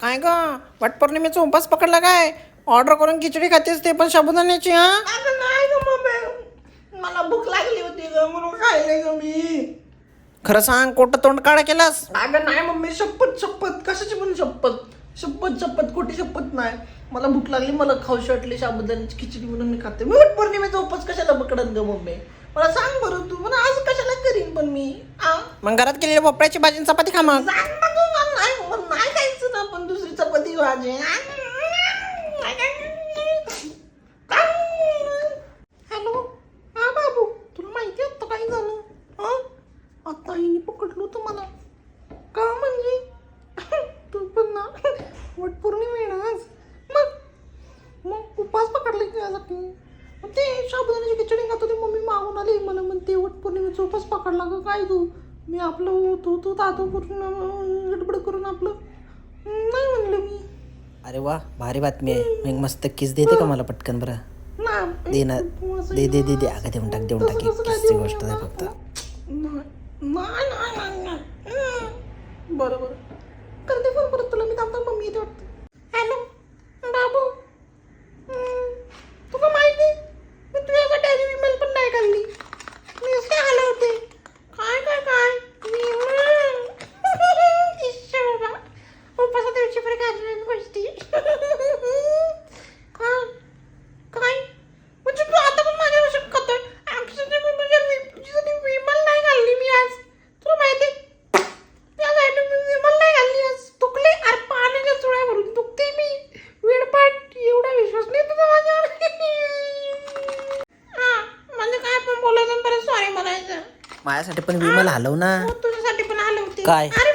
काय ग वटपौर्णिमेचा उपास पकडला काय? ऑर्डर करून खिचडी खातेस ते पण साबुदाण्याची? हा अगं नाही ग मम्मी, मला भूक लागली होती ग म्हणून खायले ग मी. खरं सांग, कोट तोंड काळा केलास? अगं नाही मम्मी, शपथ शपथ, कशाची पण शपथ, शपथ शपथ, खोटी शपथ नाही. मला भूक लागली, मला खाऊशी वाटली साबुदाण्याची खिचडी म्हणून मी खाते. मी वटपौर्णिमेचा उपास कशाला पकडन ग मम्मी? मला सांग बरं तू, मला आज कशाला करीन पण मी? मग घरात केलेली भोपळ्याची भाजी आणि चपाती खा मग. सांग ना तू, मला नाही खायचं ना पण दुसरी चपाती भाजी. हॅलो, हा बाबू, तुला माहिती आता काय झालं? हा, आता हिने पकडलो होतं मला. का म्हणजे? तू पण ना वटपौर्णिमे ना आज. मग उपास पकडले की यासाठी. ते साबुदाण्याची खिचडी खात होती, मम्मी मागून आली मला म्हणते वटपौर्णिमेचा उपास पकडला का काय तू? मी आपलं तू तातो करून गडबड करून आपलं नाही म्हणलं मी. अरे वा, भारी बातमी आहे. मग मस्त किस देते का मला पटकन? बरं दे ना, दे दे दे दे. अगं देऊन टाक किसची गोष्ट आहे फक्त. बरं करते फोन परत तुला मी. थांबता मम्मी येते वाटतं. हॅलो बाबू, तुला माहिती मी तुझ्यासाठी आधी विमल पण नाही खाल्ली. मी असं आले होते. काय काय काय इश्श बाबा, उपासा दिवशी पण खाल्ल्या गोष्टी. काय म्हणजे तू आता पण माझ्या वशक खातोय? तुझ्यासाठी विमल नाही खाल्ली मी आज. तुला माहिती त्यासाठी मी विमल नाही खाल्ली आज. तुकले अरे पाण्याच्या चुळ्या भरून दुखते मी. वेडपाट, एवढा विश्वास नाही तुझा माझ्यावर. हा म्हणजे काय पण बोलायचं, परत सॉरी म्हणायचं. माझ्यासाठी पण विमल हलव ना. तुझ्यासाठी पण आले होते. काय? अरे